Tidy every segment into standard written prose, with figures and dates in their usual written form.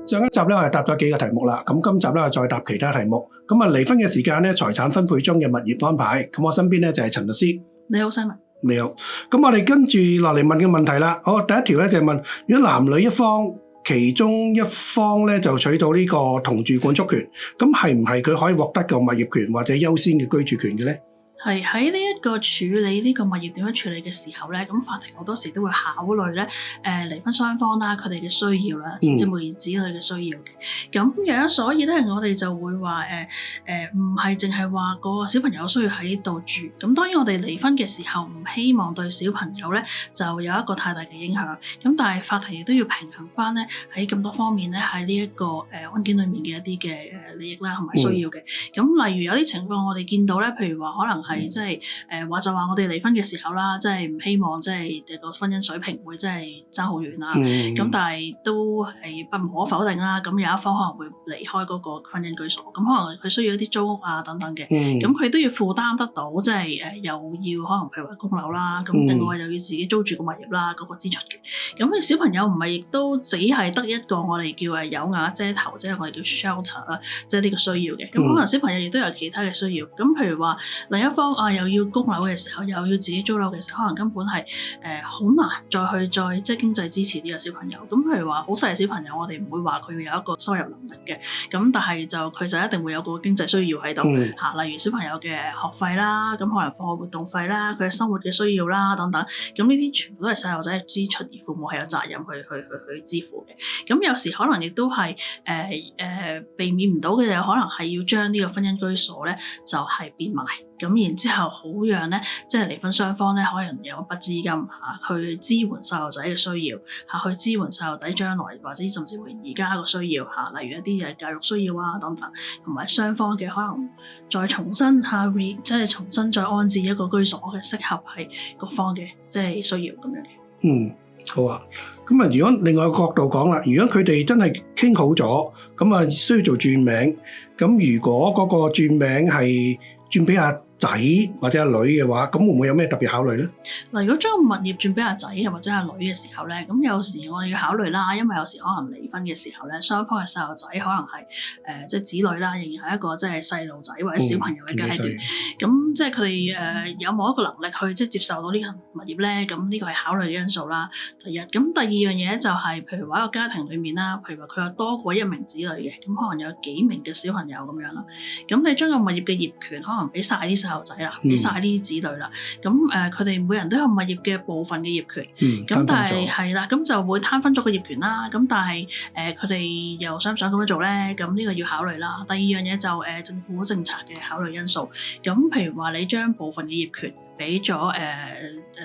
上一集咧我哋答咗幾個題目啦，咁今集咧我再答其他題目。咁啊離婚嘅時間咧，財產分配中嘅物業安排。咁我身邊咧就係陳律師。你好，Simon。你好。咁我哋跟住落嚟問嘅問題啦。好，第一條咧就係問，如果男女一方其中一方咧就取到呢個同住管束權，咁係唔係佢可以獲得個物業權或者優先嘅居住權嘅咧？係喺呢一個處理呢個物業點樣處理嘅時候咧，咁法庭好多時都會考慮咧，離婚雙方啦，佢哋嘅需要啦，甚至無兒子女嘅需要嘅。咁樣所以咧，我哋就會話唔係淨係話個小朋友需要喺度住。咁當然我哋離婚嘅時候唔希望對小朋友咧就有一個太大嘅影響。咁但係法庭亦都要平衡翻咧喺咁多方面咧喺呢一個案件裡面嘅一啲嘅利益啦同埋需要嘅。咁例如有啲情況我哋見到咧，譬如話可能係即係就話我哋離婚嘅時候啦，即係唔希望即係個婚姻水平會即係爭好遠啦。咁但係都係不可否定啦。咁有一方可能會離開嗰個婚姻居所，咁可能佢需要一啲租屋啊等等嘅。咁佢都要負擔得到，即係又要可能譬如話供樓啦，咁另外又要自己租住個物業啦嗰個支出嘅。咁小朋友唔係亦都只係得一個我哋叫有瓦遮頭，即係我哋叫 shelter 啦，即係呢個需要嘅。咁可能小朋友亦都有其他嘅需要。咁譬如話另一方又要供樓嘅時候，又要自己租樓嘅時候，可能根本係好難再即係經濟支持呢個小朋友。咁譬如話好細嘅小朋友，我哋唔會話佢要有一個收入能力嘅，咁但係佢就一定會有個經濟需要喺度嚇，例如小朋友嘅學費啦，咁可能課外活動費啦，佢嘅生活嘅需要啦等等，咁呢啲全部都係細路仔嘅支出，而父母係有責任去支付嘅。咁有時可能亦都係避免唔到嘅，就可能係要將呢個婚姻居所咧就係變賣。咁然之後好讓咧，即係離婚雙方咧，可能有一筆資金去支援細路仔嘅需要去支援細路仔將來或者甚至乎而家個需要例如一啲嘅教育需要啊等等，同埋雙方嘅可能再重新即係重新再安置一個居所嘅適合係各方嘅即係需要咁樣嘅。好啊。咁啊，如果另外一個角度講啦，如果佢哋真係傾好咗，咁啊需要做轉名，咁如果嗰個轉名係轉俾阿仔或者阿女嘅話，咁會唔會有咩特別考慮咧？嗱，如果將個物業轉俾阿仔或者阿女嘅時候咧，咁有時我哋要考慮啦，因為有時可能離婚嘅時候咧，雙方嘅細路仔可能係即係子女啦，仍然係一個即係細路仔或者小朋友嘅階段。咁即係佢哋有冇一個能力去即係接受到呢個物業咧？咁呢個係考慮嘅因素啦。第一，咁第二樣嘢就係譬如話一個家庭裡面啦，譬如話佢有多過一名子女嘅，咁可能有幾名嘅小朋友咁樣啦。咁你將個物業嘅業權可能俾晒啲細路仔啦，俾晒啲子女啦，咁佢哋每人都有物業嘅部分嘅業權，咁但係係啦，咁就會攤分咗個業權啦。咁但係佢哋又想唔想咁樣做咧？咁呢個要考慮啦。第二樣嘢就政府政策嘅考慮因素。咁譬如話你將部分嘅業權俾咗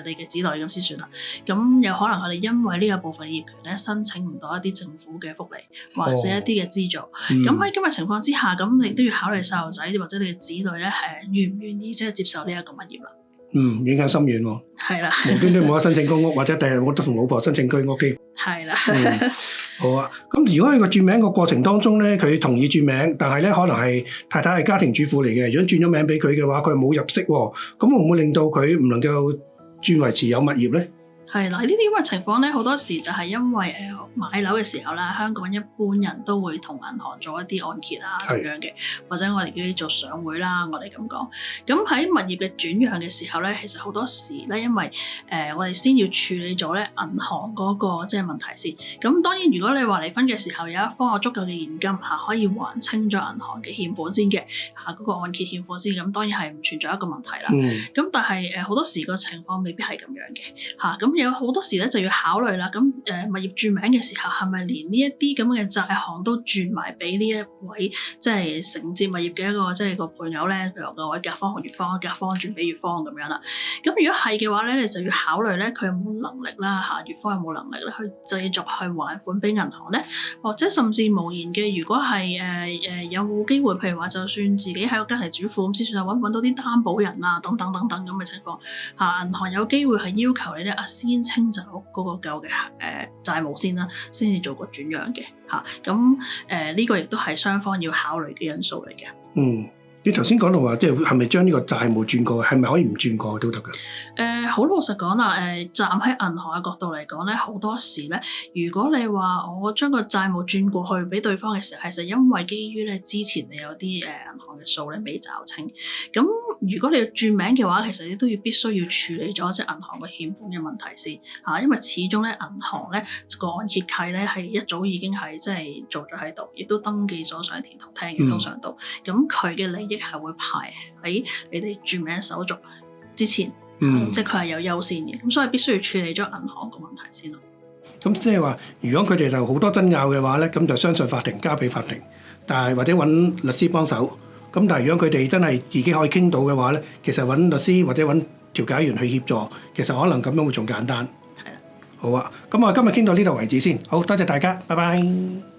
你嘅子女咁先算啦。咁有可能佢哋因為呢個部分嘅業權咧，申請唔到一啲政府嘅福利或者一啲嘅資助。咁喺今日情況之下，咁你都要考慮細路仔或者你嘅子女咧，願唔願意即係接受呢一個物業啦。影響深遠喎。係啦，無端端冇得申請公屋，或者第日冇得同老婆申請居屋添。係啦。好啊。咁如果喺個轉名個過程當中咧，佢同意轉名，但係咧可能係太太係家庭主婦嚟嘅，如果轉咗名俾佢嘅話，佢冇入息喎，咁會唔會令到佢唔能夠轉為持有物業咧？係啦，呢啲咁嘅情況咧，好多時就係因為買樓嘅時候啦，香港一般人都會同銀行做一啲按揭啊咁樣嘅，或者我哋叫做上會啦，我哋咁講。咁喺物業嘅轉讓嘅時候咧，其實好多時咧，因為我哋先要處理咗咧銀行嗰個即係問題先。咁當然如果你話離婚嘅時候有一方有足夠嘅現金可以還清咗銀行嘅欠款先嘅嗰個按揭欠款先，咁當然係唔存在一個問題啦。咁但係好多時個情況未必係咁樣嘅咁。有好多時咧就要考慮啦，咁物業轉名嘅時候係咪連呢一啲咁嘅債項都轉埋俾呢一位即係承接物業嘅一個即係個配偶咧？譬如個位甲方同乙方，甲方轉俾乙方咁樣啦。咁如果係嘅話咧，你就要考慮咧佢有冇能力啦乙方有冇能力咧去繼續去還款俾銀行咧，或者甚至無言嘅，如果係有冇機會，譬如話就算自己係個家庭主婦咁，先算係揾到啲擔保人啊等等等等咁嘅情況銀行有機會係要求你咧先清走嗰個舊嘅債務先啦，先至做個轉讓嘅咁呢個亦都係雙方要考慮嘅因素嚟嘅。你頭先講到話，即係咪將呢個債務轉過去，係咪可以唔轉過去都得㗎？好老實講啦，站喺銀行嘅角度嚟講咧，好多時咧，如果你話我將個債務轉過去俾對方嘅時候，其實因為基於咧之前你有啲銀行嘅數咧未找清，咁如果你要轉名嘅話，其實你都必須要處理咗即係銀行嘅欠款嘅問題先嚇，因為始終咧銀行咧個按揭契咧係一早已經係即係做咗喺度，亦都登記咗上田投廳亦都上到，咁佢嘅利益係會排喺你哋轉名手續之前。即係佢係有優先嘅，咁所以必須要處理咗銀行個問題先咯。咁即係話，如果佢哋就好多爭拗嘅話咧，咁就相信法庭，交俾法庭，但係或者揾律師幫手。咁但係如果佢哋真係自己可以傾到嘅話咧，其實揾律師或者揾調解員去協助，其實可能咁樣會仲簡單。係啊，好啊，咁我今日傾到呢度為止先，好多謝大家，拜拜。